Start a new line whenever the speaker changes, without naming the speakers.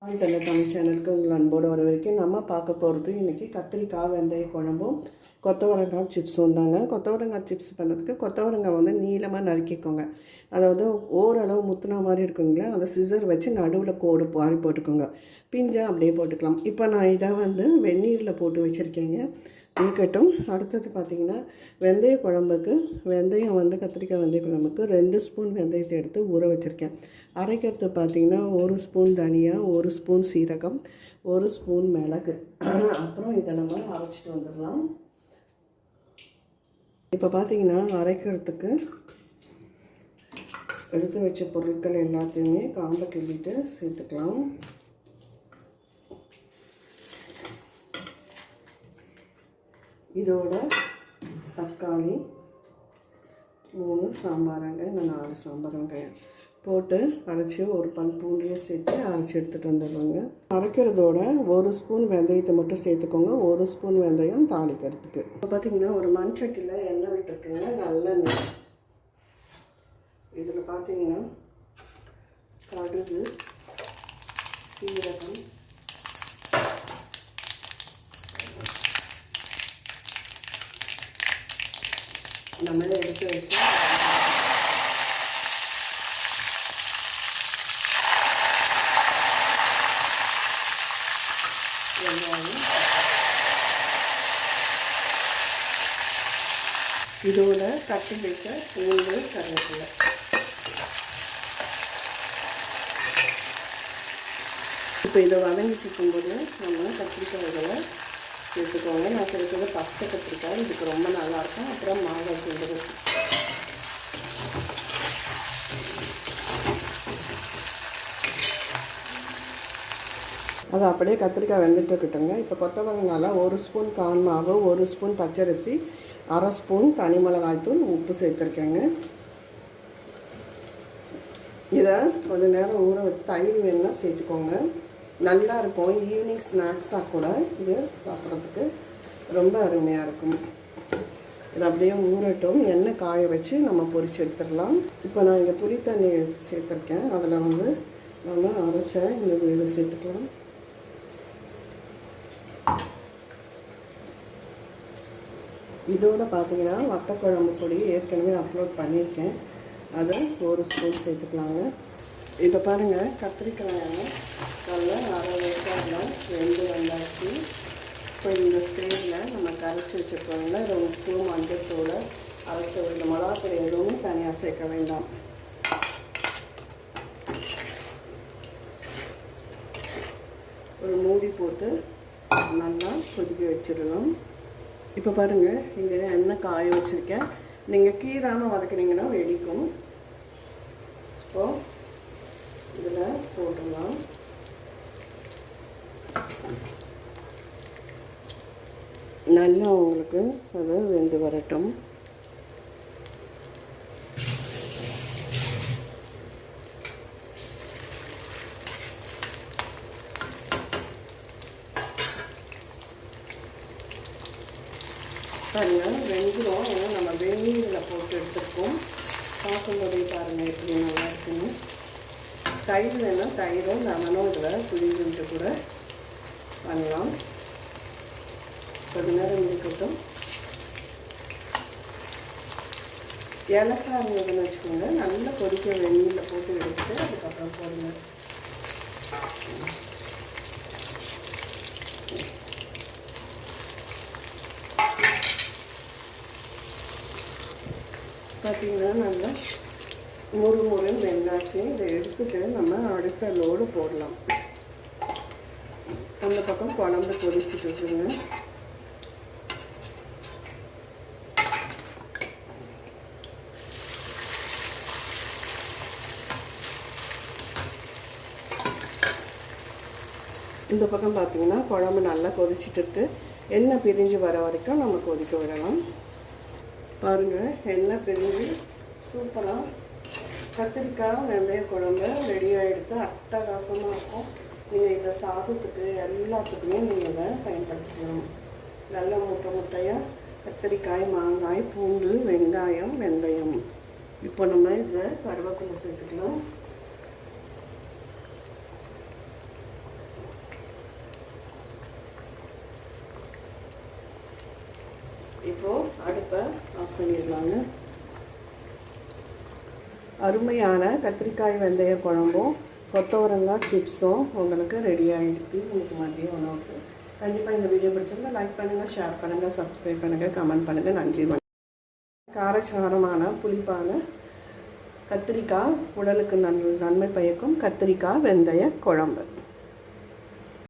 தலை தமிழ் சேனலுக்கு உங்கள் அன்போடு வரவேற்கும். நம்ம பார்க்க போகிறது இன்றைக்கி கத்திரிக்காய் வெந்தய குழம்பும் கொத்தவரங்காய் சிப்ஸும் தாங்க. கொத்தவரங்காய் சிப்ஸ் பண்ணுறதுக்கு கொத்தவரங்காய் வந்து நீளமாக நறுக்கிக்கோங்க. அதாவது ஓரளவு முத்துனா மாதிரி இருக்குங்களா, அதை சிசர் வச்சு நடுவில் கோடு பாரி போட்டுக்கோங்க. பிஞ்சை அப்படியே போட்டுக்கலாம். இப்போ நான் இதை வந்து வெந்நீரில் போட்டு வச்சுருக்கேங்க, இருக்கட்டும். அடுத்தது பார்த்திங்கன்னா வெந்தய குழம்புக்கு வெந்தயம் வந்து கத்திரிக்காய் வெந்தய குழம்புக்கு 2 ஸ்பூன் வெந்தயத்தை எடுத்து ஊற வச்சுருக்கேன். அரைக்கிறது பார்த்திங்கன்னா 1 ஸ்பூன் தனியா, 1 ஸ்பூன் சீரகம், 1 ஸ்பூன் மிளகு. அப்புறம் இதை நம்ம அரைச்சிட்டு வந்துடலாம். இப்போ பார்த்திங்கன்னா அரைக்கிறதுக்கு எடுத்து வச்ச பொருட்கள் எல்லாத்தையுமே காம்பை கிள்ளிட்டு சேர்த்துக்கலாம். இதோட தக்காளி 3 சாம்பார் வெங்காயம், 4 சாம்பார் வெங்காயம் போட்டு அரைச்சி ஒரு பல் பூண்டியை சேர்த்து அரைச்சி எடுத்துகிட்டு வந்துடுவாங்க. அரைக்கிறதோட 1 ஸ்பூன் வெந்தயத்தை மட்டும் சேர்த்துக்கோங்க. 1 ஸ்பூன் வெந்தயம் தாளிக்கிறதுக்கு. இப்போ பார்த்திங்கன்னா ஒரு மண்சட்டியில் எண்ணெய் விட்டுருக்குங்க, நல்லெண்ணெய். இதில் பார்த்திங்கன்னா கடுகு, சீரகம், நம்ம எடுத்து வச்சு வெங்காயம், இதோட தட்டி வைக்க பூண்டு, கருவேப்பிலை. இப்போ இதை வதங்கிட்டு இருக்கும்போது நம்ம கத்திரிக்காய்களை சேர்த்துக்கோங்க. நான் சேர்க்கிறது பச்சை கத்திரிக்காய், இதுக்கு ரொம்ப நல்லாயிருக்கும். அப்புறம் மாங்காய் சேர்ந்து அது அப்படியே கத்திரிக்காய் வெந்துட்டு இருக்கட்டுங்க. இப்போ கொத்தவரங்காயில் 1 ஸ்பூன் கான் மாவு, 1 ஸ்பூன் பச்சரிசி, 1/2 ஸ்பூன் தனி மிளகாய்த்தூள், உப்பு சேர்த்துருக்கேங்க. இதை கொஞ்சம் நேரம் ஊற வச்சு தயிர் வேணுன்னா சேர்த்துக்கோங்க. நல்லாயிருக்கும். ஈவினிங் ஸ்நாக்ஸாக கூட இது சாப்பிட்றதுக்கு ரொம்ப அருமையாக இருக்கும். இது அப்படியே ஊறட்டும். எண்ணெய் காய வச்சு நம்ம பொரிச்சு எடுத்துடலாம். இப்போ நான் இங்கே புளி தண்ணி சேர்த்துருக்கேன். அதில் வந்து நம்ம அரைச்ச இந்த இது சேர்த்துக்கலாம். இதோடு பார்த்திங்கன்னா வத்தக்குழம்பு பொடி ஏற்கனவே அப்லோட் பண்ணியிருக்கேன், அதை 1 ஸ்பூன் சேர்த்துக்கலாங்க. இப்போ பாருங்கள், கத்திரிக்காய் நல்லா அரை வச்சாலாம் வெந்து வந்தாச்சு. இப்போ இந்த ஸ்டேஜில் நம்ம கரைச்சி வச்சுருக்கோங்களா, இதை உப்பு, மஞ்சத்தூள், அரைச்ச இந்த மிளகாப்பொடி எதுவும் தனியாக சேர்க்க வேண்டாம். ஒரு மூடி போட்டு நல்லா கொதிக்க வச்சிடலாம். இப்போ பாருங்கள், இங்கே எண்ணெய் காய வச்சுருக்கேன். நீங்கள் கீராமல் வதக்குனீங்கன்னா வெடிக்கும். இப்போது இதில் போட்டுடலாம். நல்லா உங்களுக்கு அது வெந்து வரட்டும். பாருங்கள் வெந்துடும். ஏன்னா நம்ம வெந்நீரில் போட்டு எடுத்துருக்கோம். பார்க்கும்போதே பாருங்கள் எப்படி நல்லா இருக்குன்னு. தயிர் வேணால் தயிரும் லெமனும் இதில் புளிஞ்சுட்டு கூட பண்ணலாம். கொஞ்ச நேரம் இருக்கட்டும். இலசாக இருந்ததுன்னு வச்சுக்கோங்க, நல்லா கொதிக்க வெந்நீரில் போட்டு எடுத்துட்டு அதுக்கப்புறம் போடுங்க. பார்த்திங்கன்னா நல்லா முறுமுறுன்னு வெந்தாச்சு. இதை எடுத்துட்டு நம்ம அடுத்த லோடு போடலாம். அந்த பக்கம் குழம்பு கொதிச்சுட்டு இருக்குங்க. இந்த பக்கம் பார்த்திங்கன்னா குழம்பு நல்லா கொதிச்சுட்டு இருக்கு. எண்ணெய் பிரிஞ்சு வர வரைக்கும் நம்ம கொதிக்க விடலாம். பாருங்கள், எண்ணெய் பிரிஞ்சு சூப்பராக கத்திரிக்காய் வெந்தய குழம்பு ரெடி ஆகிடுத்து. அட்டகாசமாக இருக்கும். நீங்கள் இதை சாதத்துக்கு எல்லாத்துக்குமே நீங்கள் இதை பயன்படுத்திக்கணும். நல்ல முட்டையாக கத்திரிக்காய், மாங்காய், பூண்டு, வெங்காயம், வெந்தயம். இப்போ நம்ம இதில் கருவேப்பிலை சேர்த்துக்கலாம். இப்போது அடுப்பை ஆஃப் பண்ணிடலாங்க. அருமையான கத்திரிக்காய் வெந்தய குழம்பும் கொத்தவரங்காய் சிப்ஸும் உங்களுக்கு ரெடி ஆகிடுது உங்களுக்கு மதிய உணவுக்கு. கண்டிப்பாக இந்த வீடியோ பிடிச்சிருந்தா லைக் பண்ணுங்கள், ஷேர் பண்ணுங்கள், சப்ஸ்கிரைப் பண்ணுங்கள், கமெண்ட் பண்ணுங்கள். நன்றி. காரசாரமான புளிப்பான கத்திரிக்காய் உடலுக்கு நன்மை பயக்கும் கத்திரிக்காய் வெந்தய குழம்பு.